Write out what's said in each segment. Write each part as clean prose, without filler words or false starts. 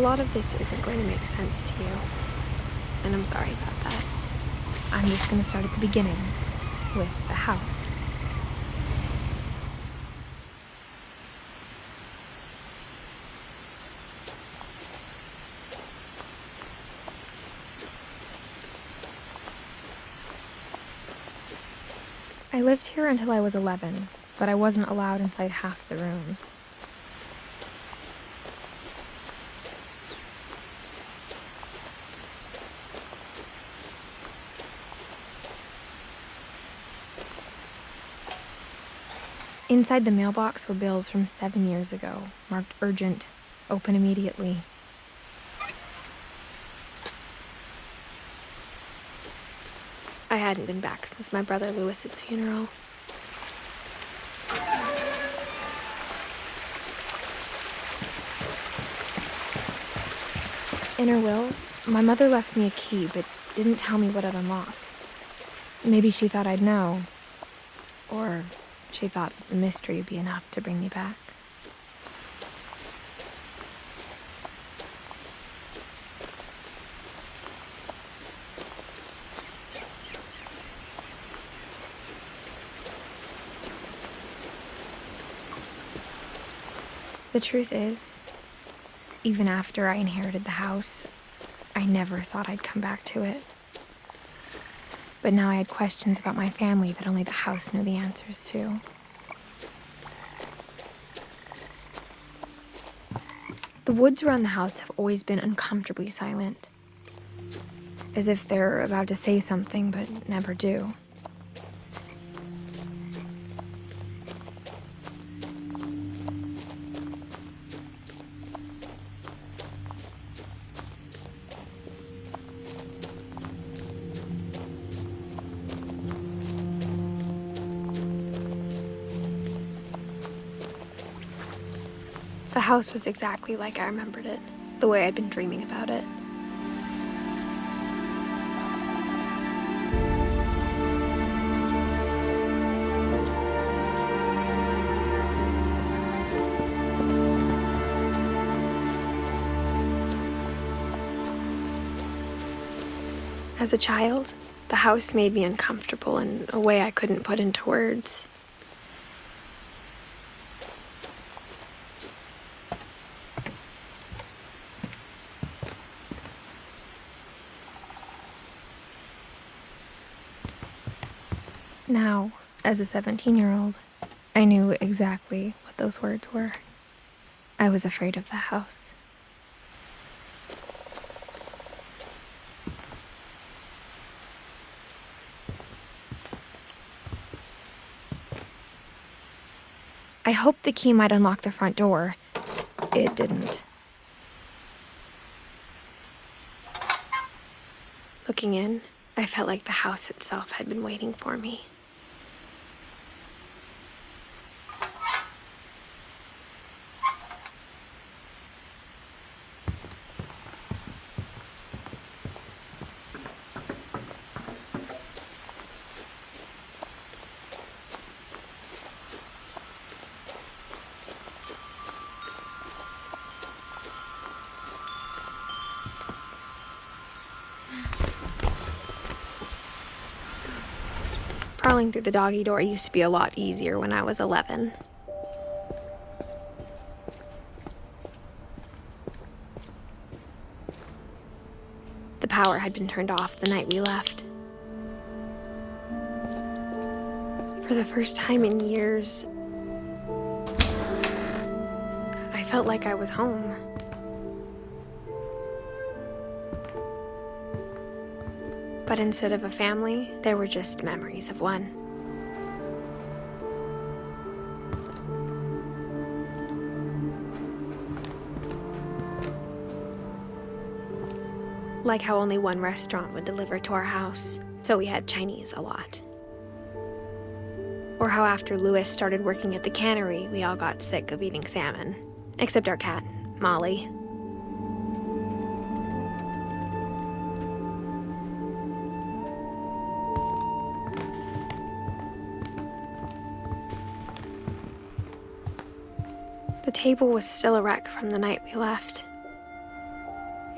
lot of this isn't going to make sense to you, and I'm sorry about that. I'm just going to start at the beginning, with the house. I lived here until I was 11, but I wasn't allowed inside half the rooms. Inside the mailbox were bills from 7 years ago, marked urgent, open immediately. I hadn't been back since my brother Lewis's funeral. In her will, my mother left me a key, but didn't tell me what it unlocked. Maybe she thought I'd know, or she thought that the mystery would be enough to bring me back. The truth is, even after I inherited the house, I never thought I'd come back to it. But now I had questions about my family that only the house knew the answers to. The woods around the house have always been uncomfortably silent, as if they're about to say something but never do. The house was exactly like I remembered it, the way I'd been dreaming about it. As a child, the house made me uncomfortable in a way I couldn't put into words. Now, as a 17-year-old, I knew exactly what those words were. I was afraid of the house. I hoped the key might unlock the front door. It didn't. Looking in, I felt like the house itself had been waiting for me. Crawling through the doggy door used to be a lot easier when I was 11. The power had been turned off the night we left. For the first time in years, I felt like I was home. But instead of a family, there were just memories of one. Like how only one restaurant would deliver to our house, so we had Chinese a lot. Or how after Lewis started working at the cannery, we all got sick of eating salmon. Except our cat, Molly. The table was still a wreck from the night we left.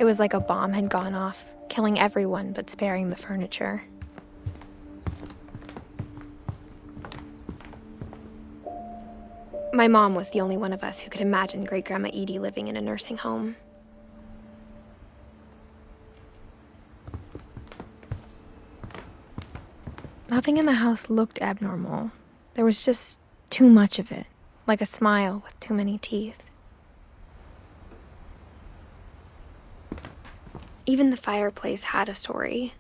It was like a bomb had gone off, killing everyone but sparing the furniture. My mom was the only one of us who could imagine Great-Grandma Edie living in a nursing home. Nothing in the house looked abnormal. There was just too much of it, like a smile with too many teeth. Even the fireplace had a story.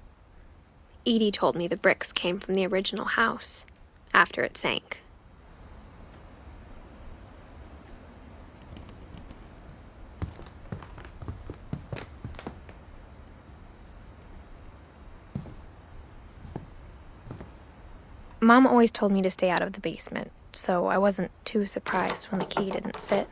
Edie told me the bricks came from the original house, after it sank. Mom always told me to stay out of the basement, so I wasn't too surprised when the key didn't fit.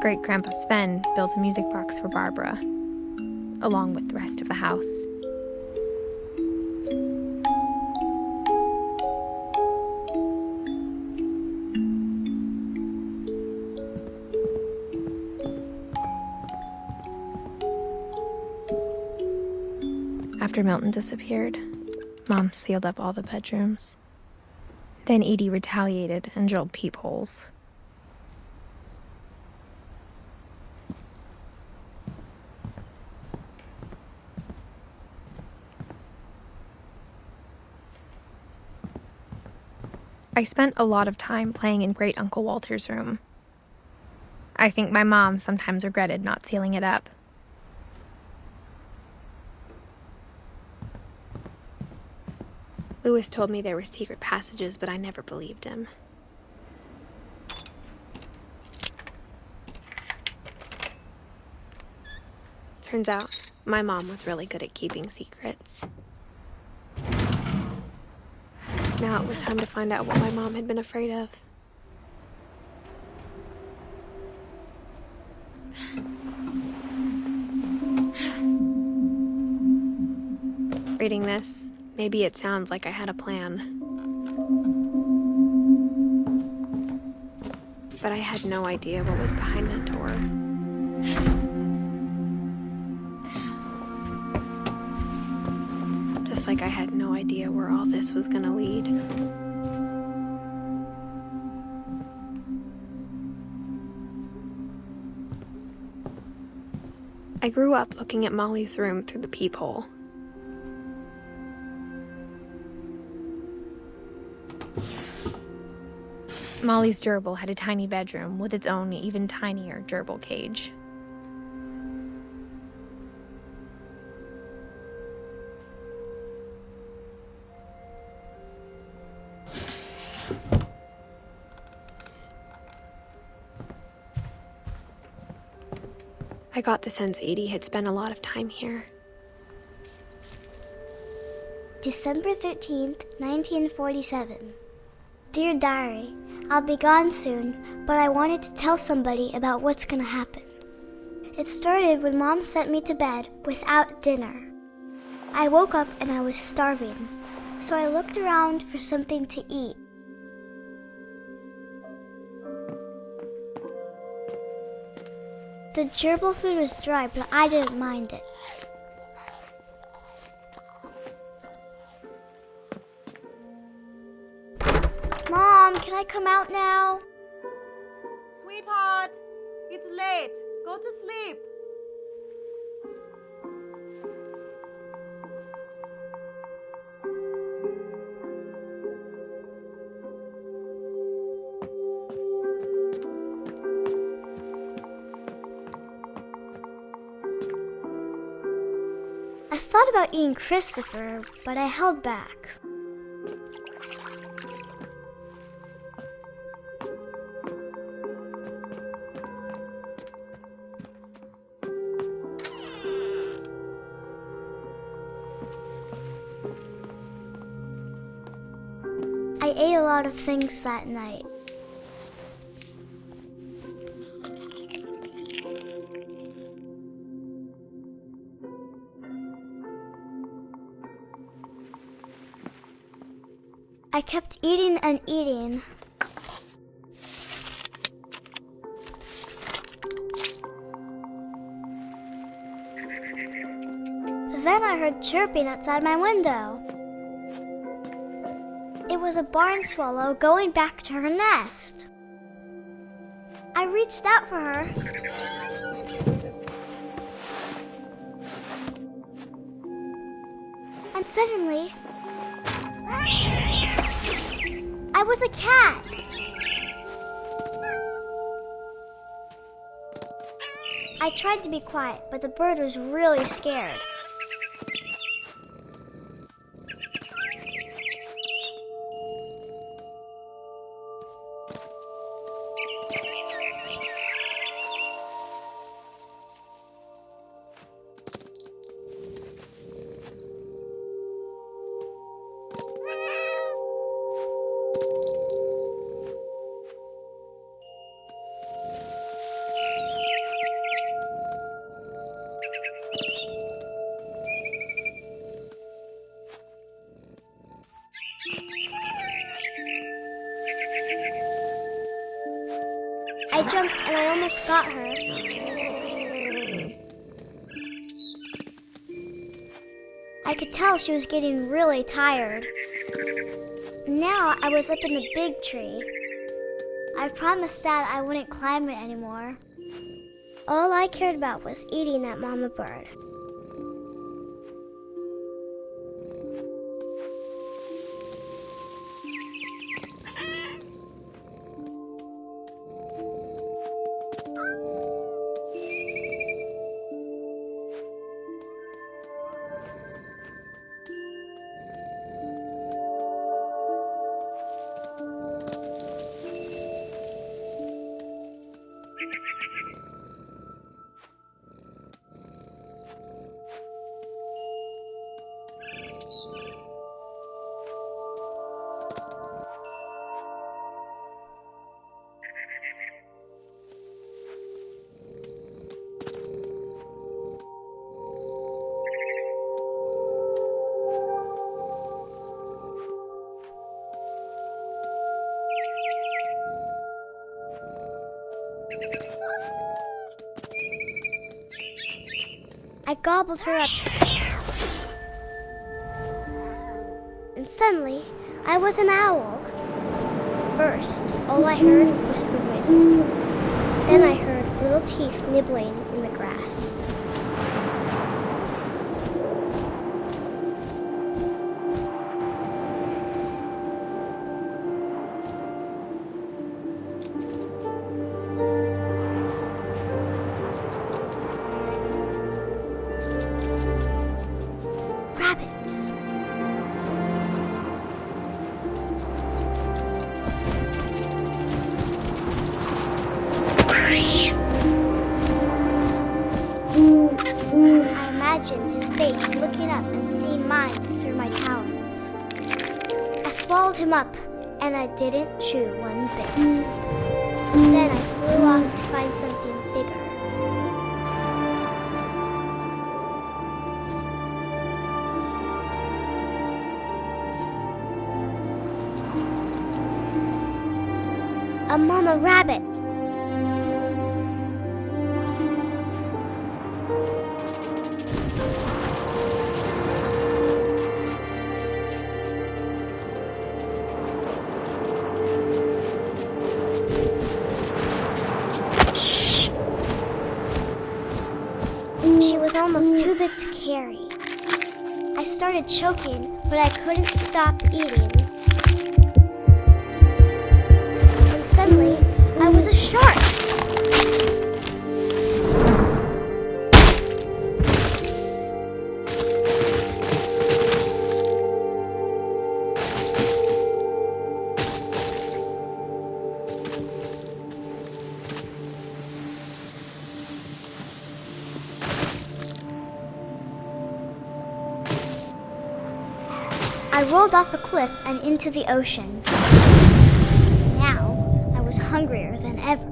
Great-Grandpa Sven built a music box for Barbara, along with the rest of the house. After Milton disappeared, Mom sealed up all the bedrooms. Then Edie retaliated and drilled peepholes. I spent a lot of time playing in Great Uncle Walter's room. I think my mom sometimes regretted not sealing it up. Louis told me there were secret passages, but I never believed him. Turns out, my mom was really good at keeping secrets. Now it was time to find out what my mom had been afraid of. Reading this, maybe it sounds like I had a plan. But I had no idea what was behind that door. Just like I had no idea where all this was gonna lead. I grew up looking at Molly's room through the peephole. Molly's gerbil had a tiny bedroom with its own even tinier gerbil cage. I got the sense Edie had spent a lot of time here. December 13th, 1947. Dear Diary, I'll be gone soon, but I wanted to tell somebody about what's gonna happen. It started when Mom sent me to bed without dinner. I woke up and I was starving, so I looked around for something to eat. The gerbil food was dry, but I didn't mind it. Mom, can I come out now? Sweetheart, it's late. Go to sleep. I thought about eating Christopher, but I held back. I ate a lot of things that night. I kept eating and eating. Then I heard chirping outside my window. It was a barn swallow going back to her nest. I reached out for her. And suddenly, I was a cat. I tried to be quiet, but the bird was really scared. I jumped and I almost got her. I could tell she was getting really tired. Now I was up in the big tree. I promised Dad I wouldn't climb it anymore. All I cared about was eating that mama bird. I gobbled her up. And suddenly, I was an owl. First, all I heard was the wind. Then I heard little teeth nibbling in the grass. Rabbits. I imagined his face looking up and seeing mine through my talons. I swallowed him up, and I didn't chew one bit. Then I flew off to find something bigger. A mama rabbit. She was almost too big to carry. I started choking, but I couldn't stop eating. And suddenly, I was a shark. I rolled off a cliff and into the ocean. Now, I was hungrier than ever.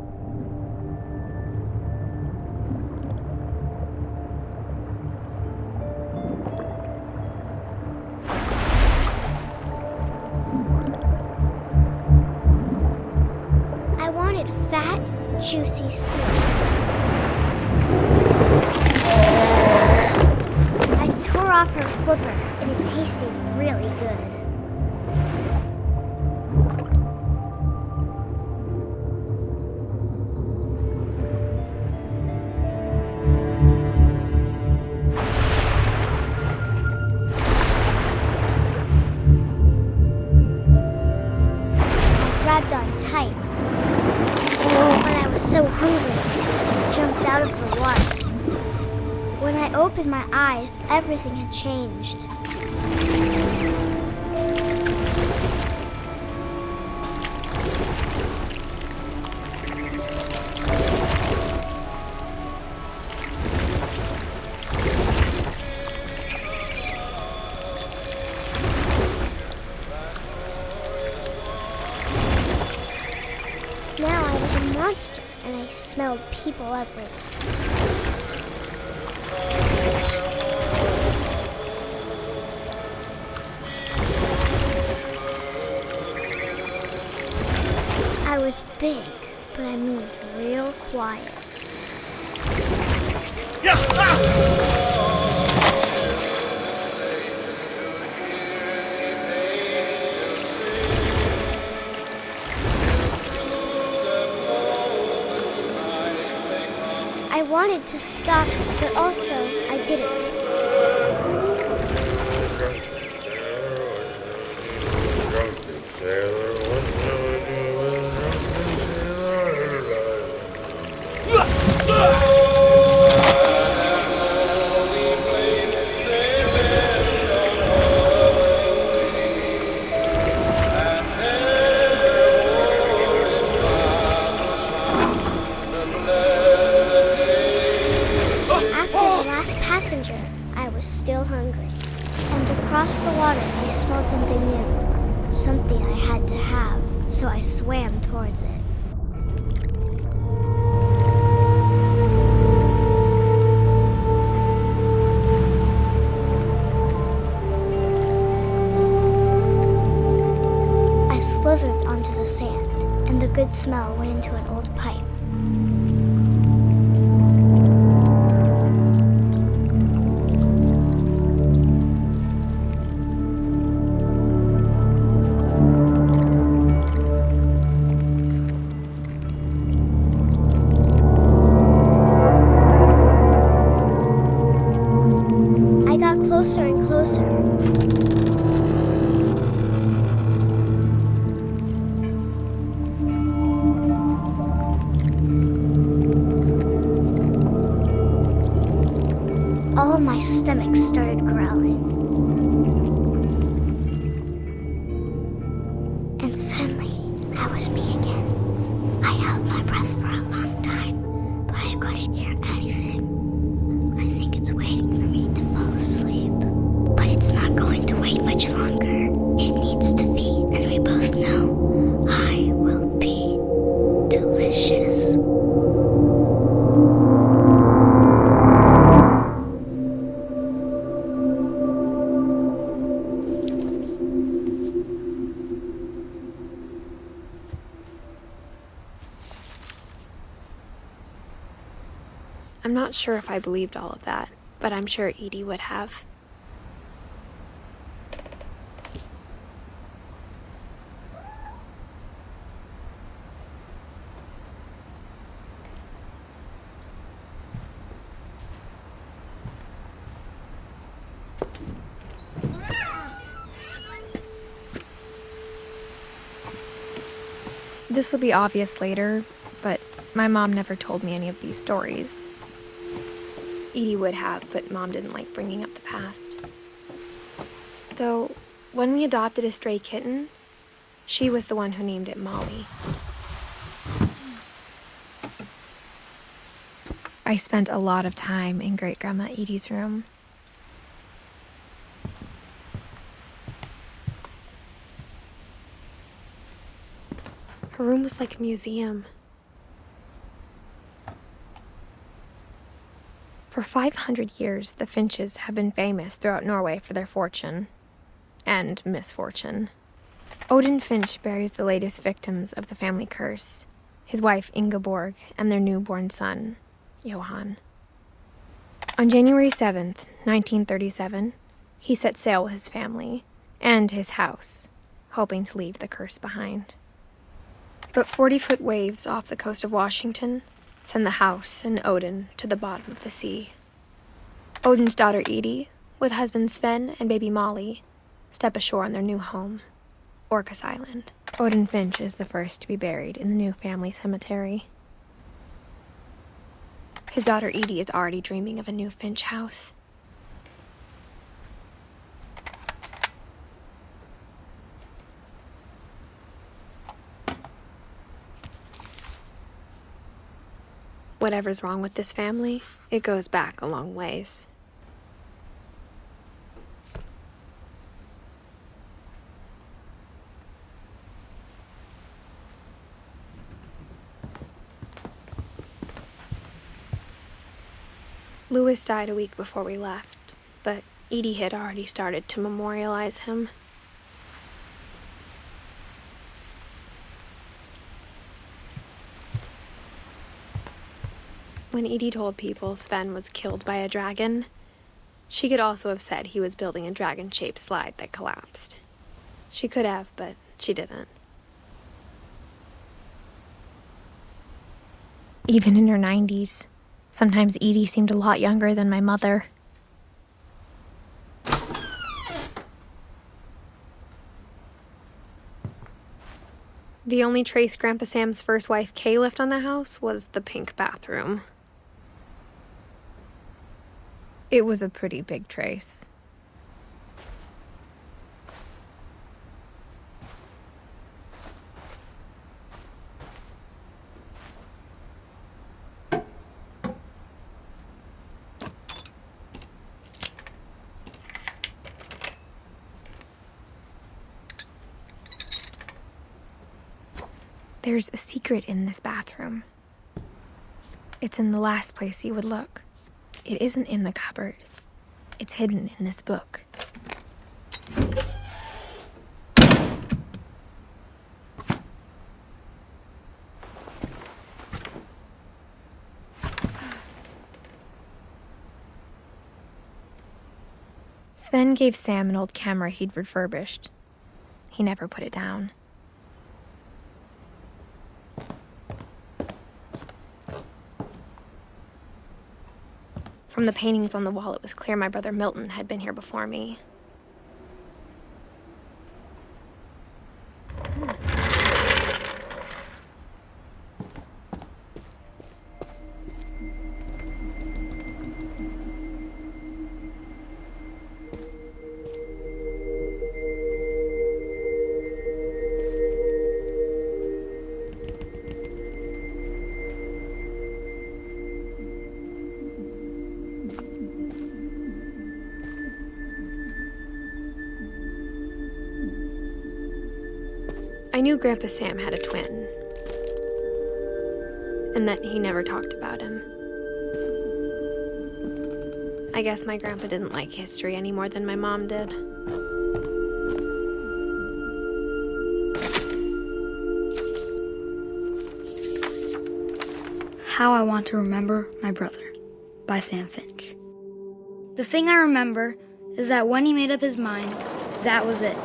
juicy seeds. I tore off her flipper, and it tasted really good. I grabbed on tight. But I was so hungry, I jumped out of the water. When I opened my eyes, everything had changed. Now I was a monster, and I smelled people everywhere. I was big, but I moved real quiet. I wanted to stop, but also I didn't. Passenger, I was still hungry. And across the water, I smelled something new. Something I had to have, so I swam towards it. I slithered onto the sand, and the good smell went into an old pipe. Closer and closer. All of my stomach started growling. And suddenly, I was me again. I held my breath for a long time, but I couldn't hear anything. I think it's waiting for me to fall asleep. But it's not going to wait much longer. It needs to be, and we both know I will be delicious. I'm not sure if I believed all of that, but I'm sure Edie would have. This will be obvious later, but my mom never told me any of these stories. Edie would have, but Mom didn't like bringing up the past. Though, when we adopted a stray kitten, she was the one who named it Molly. I spent a lot of time in Great-Grandma Edie's room. Her room was like a museum. For 500 years, the Finches have been famous throughout Norway for their fortune and misfortune. Odin Finch buries the latest victims of the family curse, his wife Ingeborg, and their newborn son, Johann. On January 7th, 1937, he set sail with his family and his house, hoping to leave the curse behind. But 40-foot waves off the coast of Washington send the house and Odin to the bottom of the sea. Odin's daughter Edie, with husband Sven and baby Molly, step ashore on their new home, Orcas Island. Edith Finch is the first to be buried in the new family cemetery. His daughter Edie is already dreaming of a new Finch house. Whatever's wrong with this family, it goes back a long ways. Louis died a week before we left, but Edie had already started to memorialize him. When Edie told people Sven was killed by a dragon, she could also have said he was building a dragon-shaped slide that collapsed. She could have, but she didn't. Even in her 90s, sometimes Edie seemed a lot younger than my mother. The only trace Grandpa Sam's first wife, Kay, left on the house was the pink bathroom. It was a pretty big trace. There's a secret in this bathroom. It's in the last place you would look. It isn't in the cupboard. It's hidden in this book. Sven gave Sam an old camera he'd refurbished. He never put it down. From the paintings on the wall, it was clear my brother Milton had been here before me. I knew Grandpa Sam had a twin, and that he never talked about him. I guess my grandpa didn't like history any more than my mom did. How I Want to Remember My Brother by Sam Finch. The thing I remember is that when he made up his mind, that was it.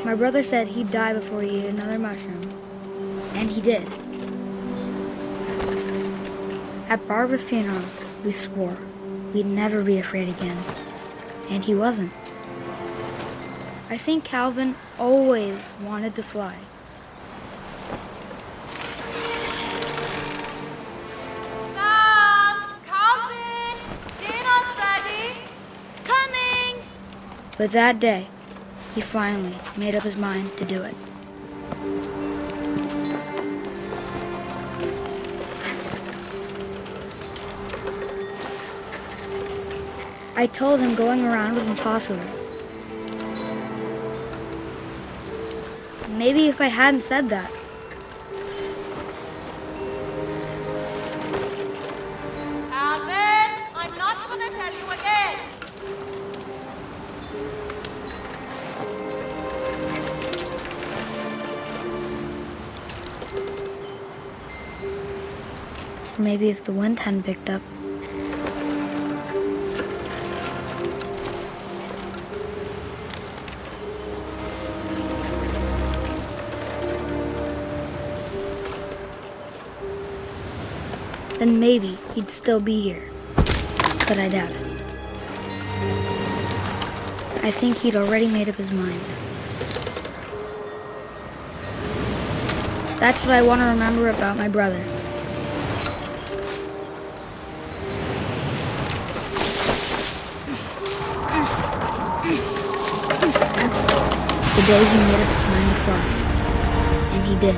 My brother said he'd die before he ate another mushroom, and he did. At Barbara's funeral, we swore we'd never be afraid again, and he wasn't. I think Calvin always wanted to fly. Sam! Calvin! Dinner's ready! Coming! But that day, he finally made up his mind to do it. I told him going around was impossible. Maybe if I hadn't said that, Calvin! I'm not gonna tell you again! Or maybe if the wind hadn't picked up. Then maybe he'd still be here. But I doubt it. I think he'd already made up his mind. That's what I want to remember about my brother. The day he made up his mind to fly. And he did.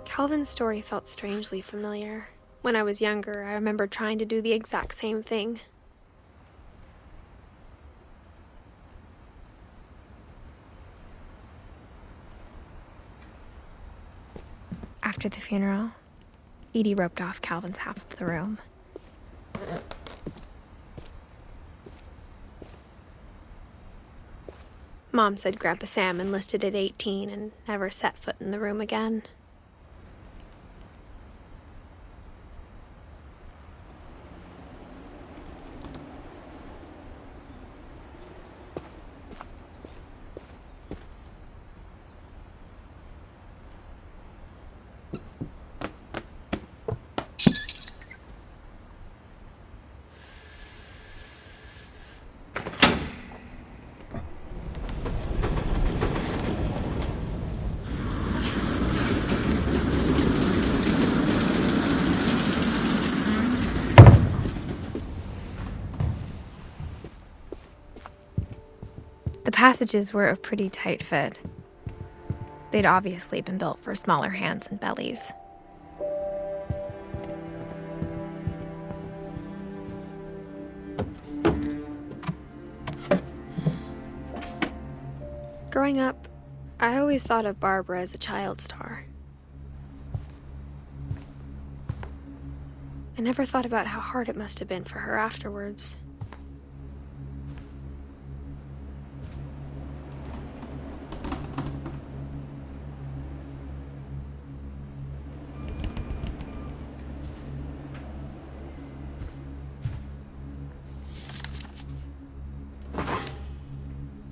Calvin's story felt strangely familiar. When I was younger, I remember trying to do the exact same thing. After the funeral, Edie roped off Calvin's half of the room. Mom said Grandpa Sam enlisted at 18 and never set foot in the room again. The passages were a pretty tight fit. They'd obviously been built for smaller hands and bellies. Growing up, I always thought of Barbara as a child star. I never thought about how hard it must have been for her afterwards.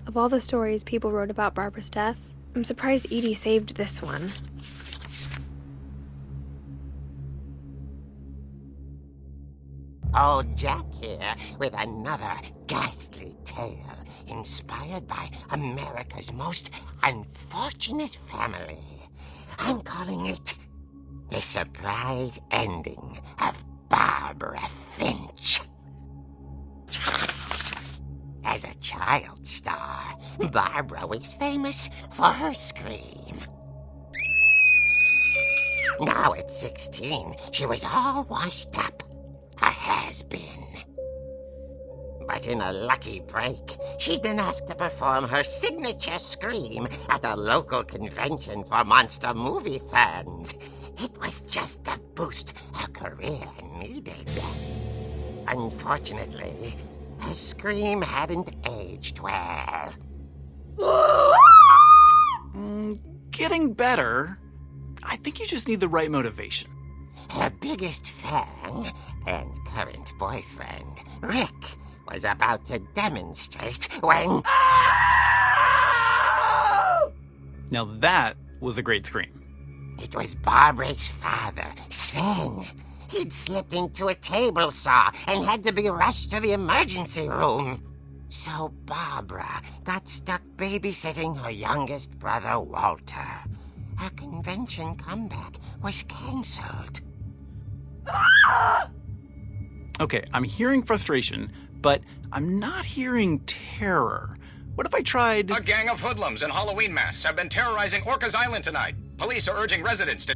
Of all the stories people wrote about Barbara's death, I'm surprised Edie saved this one. Old Jack here with another ghastly tale inspired by America's most unfortunate family. I'm calling it The Surprise Ending of Barbara Finch. As a child star, Barbara was famous for her scream. Now at 16, she was all washed up, a has-been. But in a lucky break, she'd been asked to perform her signature scream at a local convention for monster movie fans. It was just the boost her career needed. Unfortunately, her scream hadn't aged well. Getting better. I think you just need the right motivation. Her biggest fan and current boyfriend, Rick, was about to demonstrate when... Now that was a great scream. It was Barbara's father, Sven. He'd slipped into a table saw and had to be rushed to the emergency room. So Barbara got stuck babysitting her youngest brother, Walter. Her convention comeback was canceled. Okay, I'm hearing frustration, but I'm not hearing terror. What if I tried... A gang of hoodlums in Halloween masks have been terrorizing Orcas Island tonight. Police are urging residents to...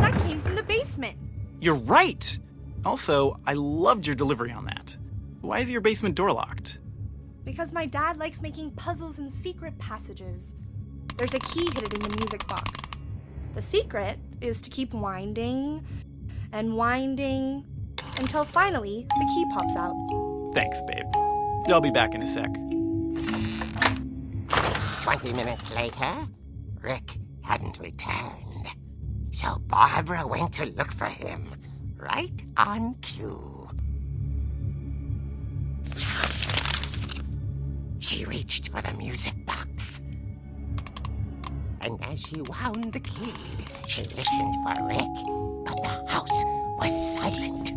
That came from the basement. You're right! Also, I loved your delivery on that. Why is your basement door locked? Because my dad likes making puzzles and secret passages. There's a key hidden in the music box. The secret is to keep winding and winding until finally the key pops out. Thanks, babe. I'll be back in a sec. 20 minutes later, Rick hadn't returned. So Barbara went to look for him, right on cue. She reached for the music box. And as she wound the key, she listened for Rick, but the house was silent.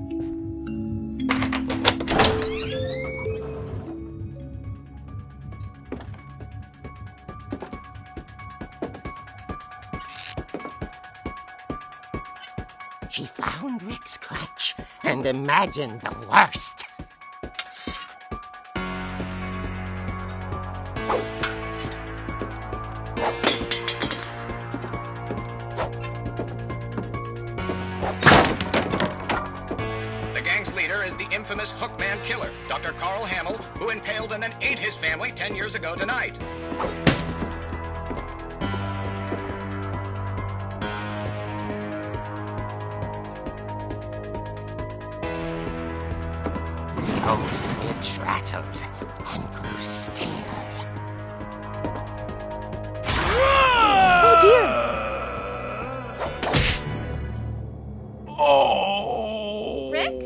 She found Rick's crutch and imagined the worst. The gang's leader is the infamous Hookman killer, Dr. Carl Hamill, who impaled and then ate his family 10 years ago tonight. The old fridge rattled and grew still. Oh dear! Oh! Rick?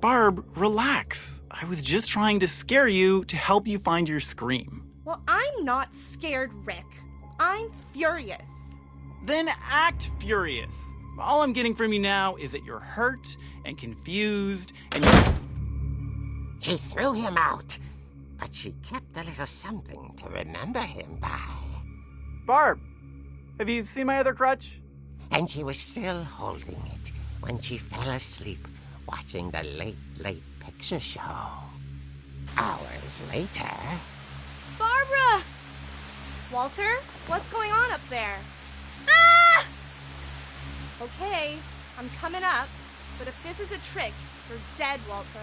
Barb, relax. I was just trying to scare you to help you find your scream. Well, I'm not scared, Rick. I'm furious. Then act furious. All I'm getting from you now is that you're hurt and confused and She threw him out, but she kept a little something to remember him by. Barb, have you seen my other crutch? And she was still holding it when she fell asleep watching the late picture show. Hours later... Barbara! Walter, what's going on up there? Ah! Okay, I'm coming up, but if this is a trick, you're dead, Walter.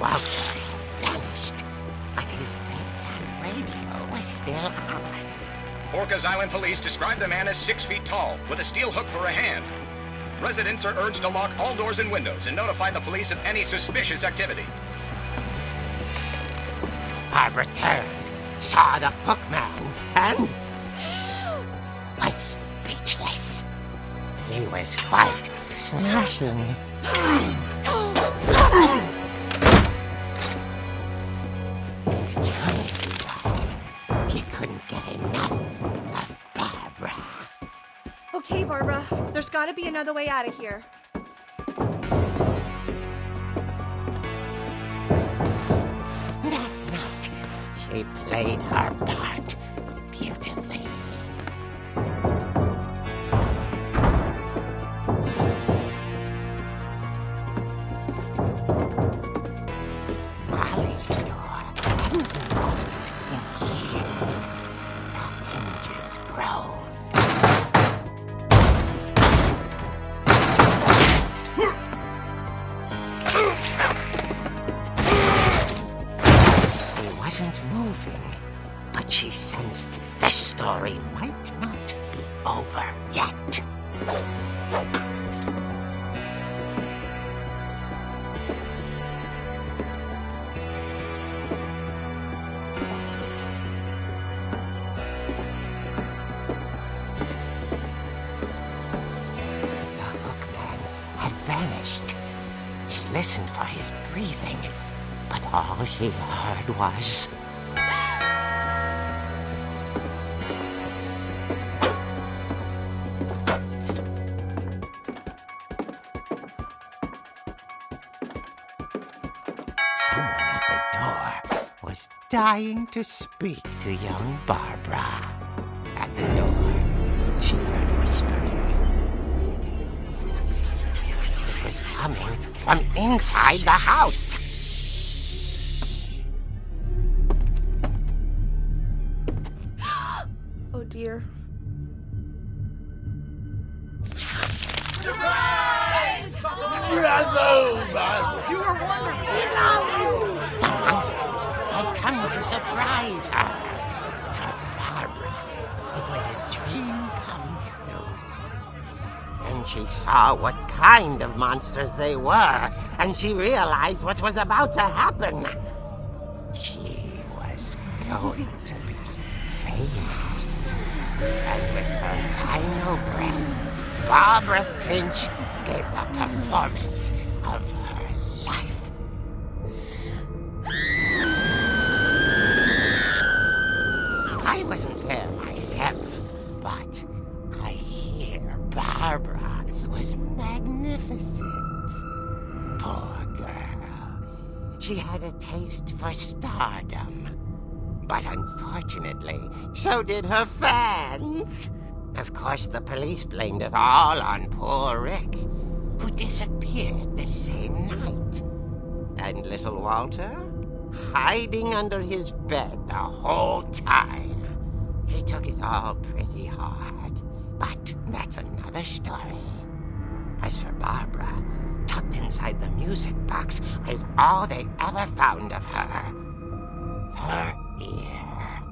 Walter had vanished, but his bedside radio was still on. Orcas Island police describe the man as 6 feet tall, with a steel hook for a hand. Residents are urged to lock all doors and windows and notify the police of any suspicious activity. Barbara turned, saw the hook man, and was speechless. He was quite smashing. And young he was. He couldn't get enough of Barbara. Okay, Barbara, there's gotta be another way out of here. That night, she played her part beautifully. Molly's door hadn't been opened in years. The hinges groaned. He wasn't moving, but she sensed the story might not be over yet. The hookman had vanished. She listened for his breathing, but all she heard was... dying to speak to young Barbara. At the door, she heard whispering. It was coming from inside the house. Oh dear. The monsters had come to surprise her. For Barbara, it was a dream come true. Then she saw what kind of monsters they were, and she realized what was about to happen. She was going to be famous. And with her final breath, Barbara Finch gave the performance of her life. I wasn't there myself, but I hear Barbara was magnificent. Poor girl. She had a taste for stardom. But unfortunately, so did her fans. Of course, the police blamed it all on poor Rick, who disappeared the same night. And little Walter? Hiding under his bed the whole time. He took it all pretty hard, but that's another story. As for Barbara, tucked inside the music box was all they ever found of her. Her ear.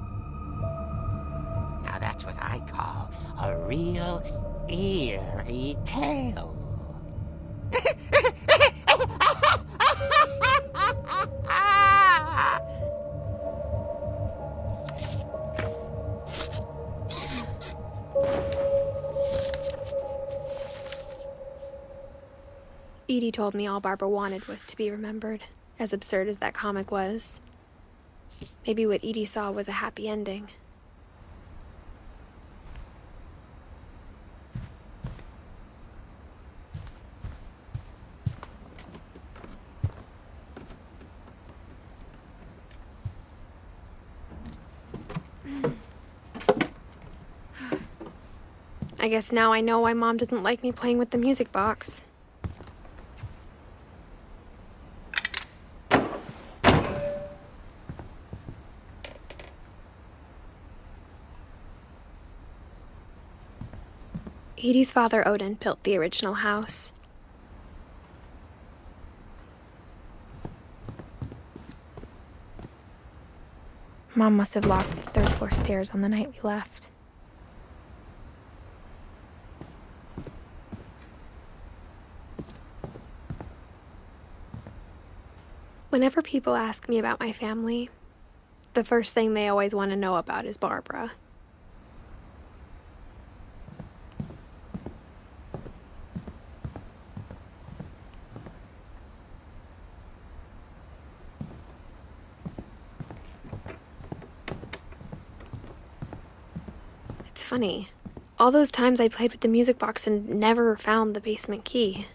Now that's what I call a real eerie tale. Edie told me all Barbara wanted was to be remembered, as absurd as that comic was. Maybe what Edie saw was a happy ending. I guess now I know why Mom didn't like me playing with the music box. Edie's father, Odin, built the original house. Mom must have locked the third floor stairs on the night we left. Whenever people ask me about my family, the first thing they always want to know about is Barbara. It's funny. All those times I played with the music box and never found the basement key.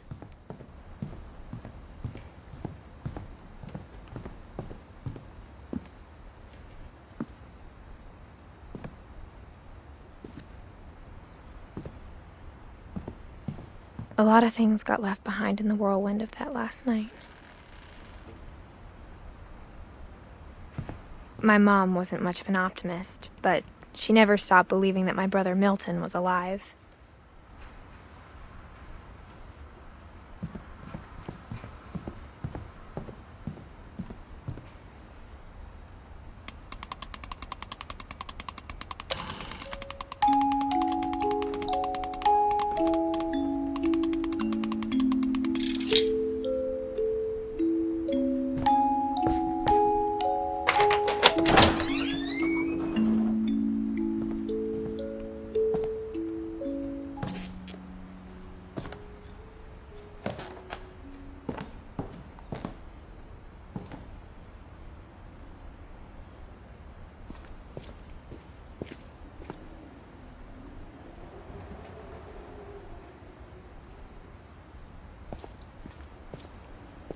A lot of things got left behind in the whirlwind of that last night. My mom wasn't much of an optimist, but she never stopped believing that my brother Milton was alive.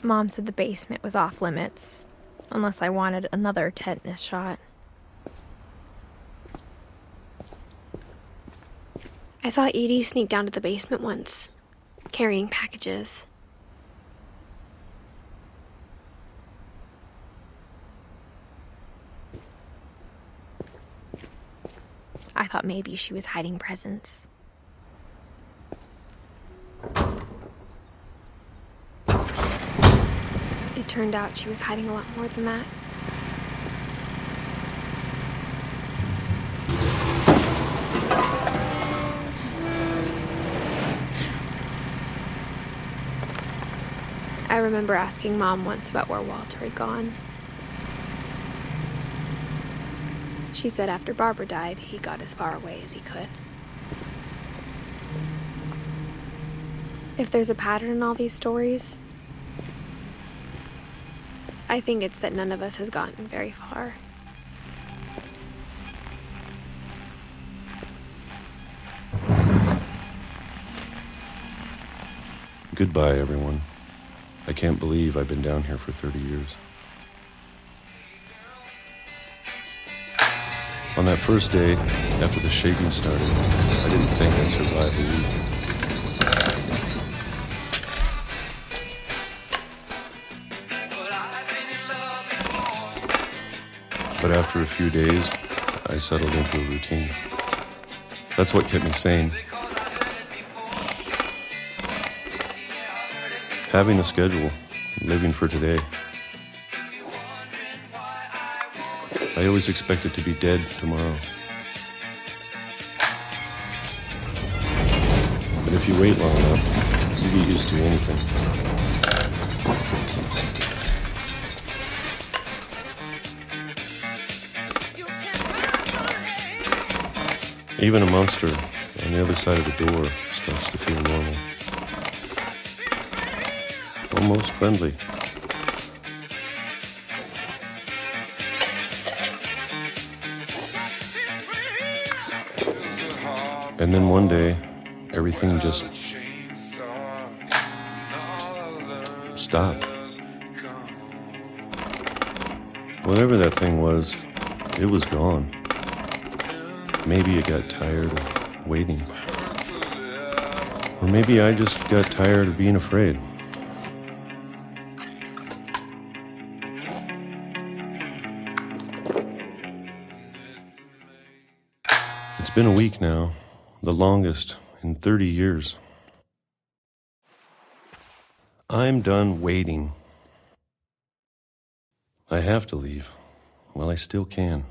Mom said the basement was off limits. Unless I wanted another tetanus shot. I saw Edie sneak down to the basement once, carrying packages. I thought maybe she was hiding presents. It turned out she was hiding a lot more than that. I remember asking Mom once about where Walter had gone. She said after Barbara died, he got as far away as he could. If there's a pattern in all these stories, I think it's that none of us has gotten very far. Goodbye, everyone. I can't believe I've been down here for 30 years. On that first day, after the shaking started, I didn't think I'd survive a week. But after a few days, I settled into a routine. That's what kept me sane. Having a schedule, living for today. I always expected to be dead tomorrow. But if you wait long enough, you get used to anything. Even a monster on the other side of the door starts to feel normal. Almost friendly. And then one day, everything just stopped. Whatever that thing was, it was gone. Maybe it got tired of waiting. Or maybe I just got tired of being afraid. It's been a week now, the longest in 30 years. I'm done waiting. I have to leave while I still can.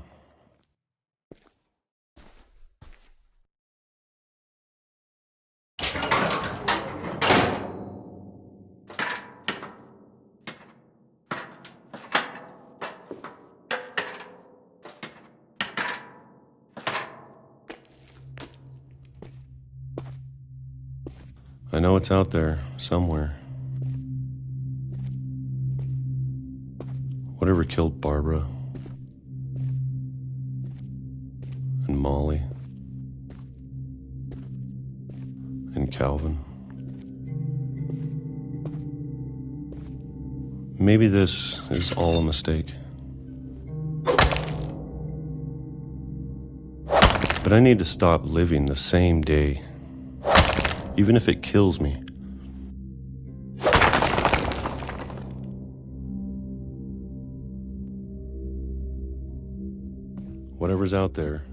I know it's out there, somewhere. Whatever killed Barbara and Molly and Calvin. Maybe this is all a mistake. But I need to stop living the same day. Even if it kills me. Whatever's out there,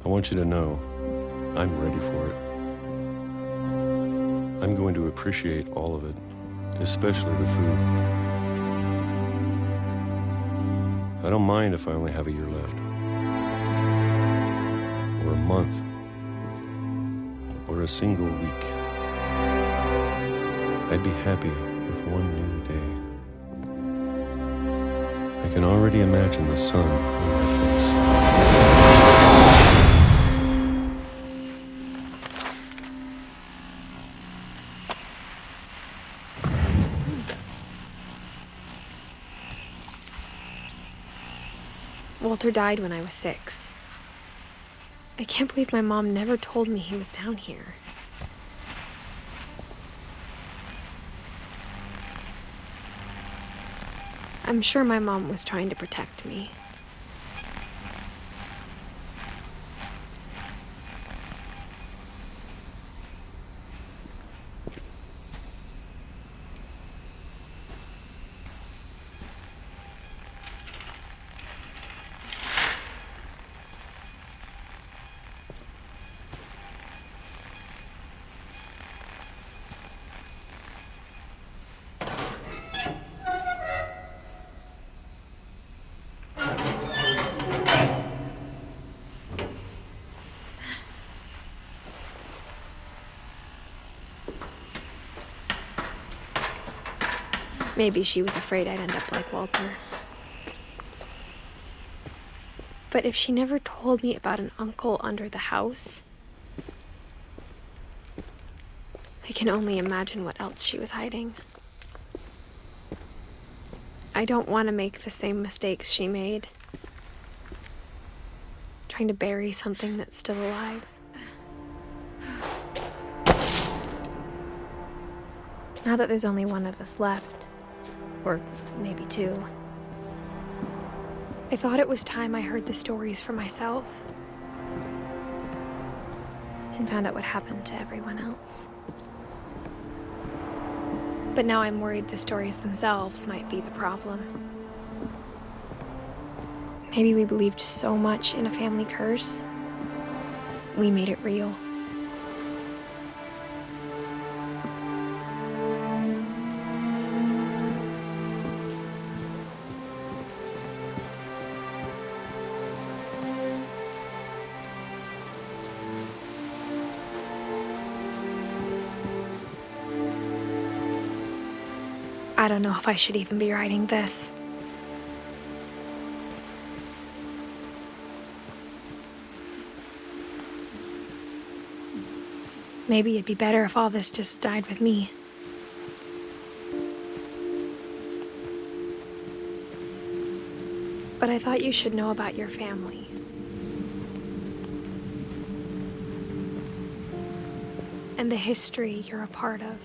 I want you to know I'm ready for it. I'm going to appreciate all of it, especially the food. I don't mind if I only have a year left, or a month, or a single week. I'd be happy with one new day. I can already imagine the sun on my face. Walter died when I was 6. I can't believe my mom never told me he was down here. I'm sure my mom was trying to protect me. Maybe she was afraid I'd end up like Walter. But if she never told me about an uncle under the house, I can only imagine what else she was hiding. I don't want to make the same mistakes she made, trying to bury something that's still alive. Now that there's only one of us left, or maybe two, I thought it was time I heard the stories for myself and found out what happened to everyone else. But now I'm worried the stories themselves might be the problem. Maybe we believed so much in a family curse, we made it real. I don't know if I should even be writing this. Maybe it'd be better if all this just died with me. But I thought you should know about your family. And the history you're a part of.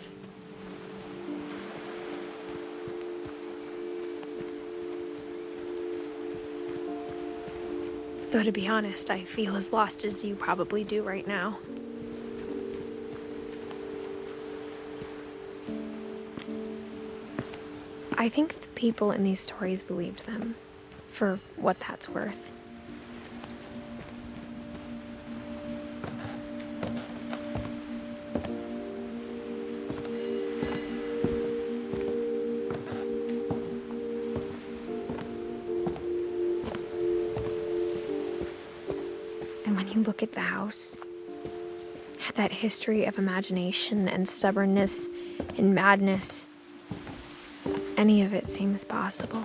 Though to be honest, I feel as lost as you probably do right now. I think the people in these stories believed them, for what that's worth. And when you look at the house, that history of imagination and stubbornness and madness, any of it seems possible.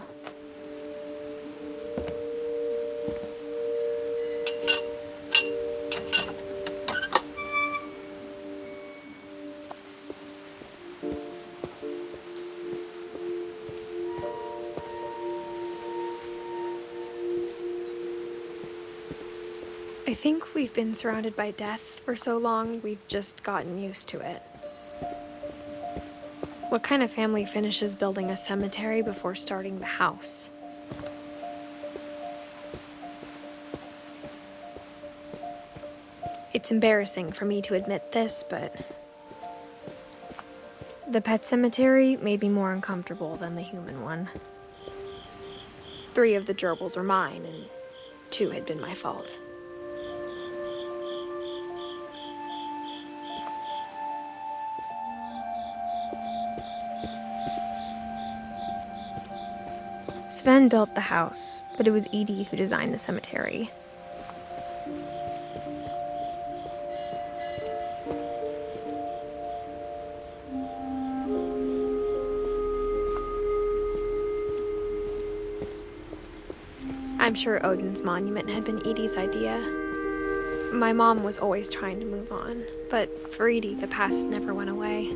I think we've been surrounded by death for so long, we've just gotten used to it. What kind of family finishes building a cemetery before starting the house? It's embarrassing for me to admit this, but the pet cemetery made me more uncomfortable than the human one. 3 of the gerbils were mine, and 2 had been my fault. Sven built the house, but it was Edie who designed the cemetery. I'm sure Odin's monument had been Edie's idea. My mom was always trying to move on, but for Edie, the past never went away.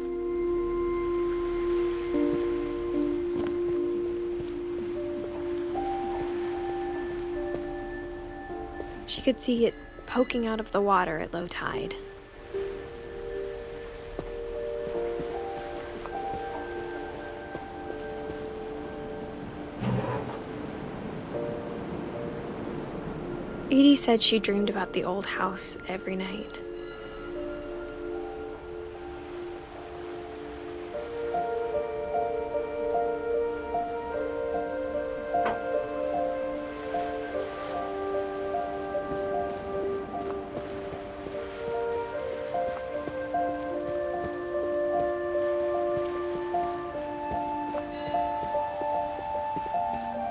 She could see it poking out of the water at low tide. Edie said she dreamed about the old house every night.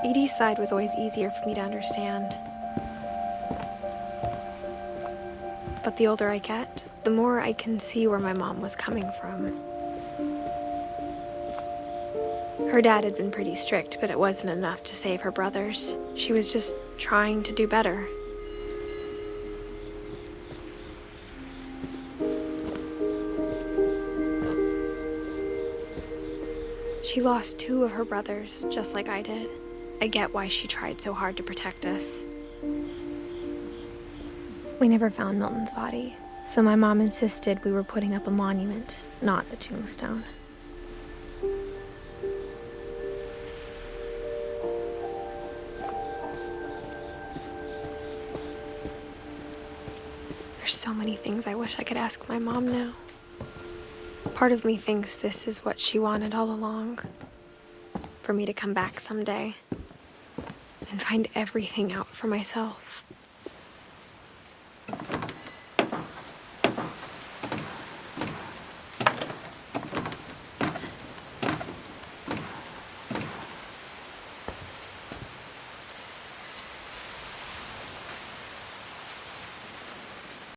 Edie's side was always easier for me to understand. But the older I get, the more I can see where my mom was coming from. Her dad had been pretty strict, but it wasn't enough to save her brothers. She was just trying to do better. She lost 2 of her brothers, just like I did. I get why she tried so hard to protect us. We never found Milton's body, so my mom insisted we were putting up a monument, not a tombstone. There's so many things I wish I could ask my mom now. Part of me thinks this is what she wanted all along. For me to come back someday and find everything out for myself.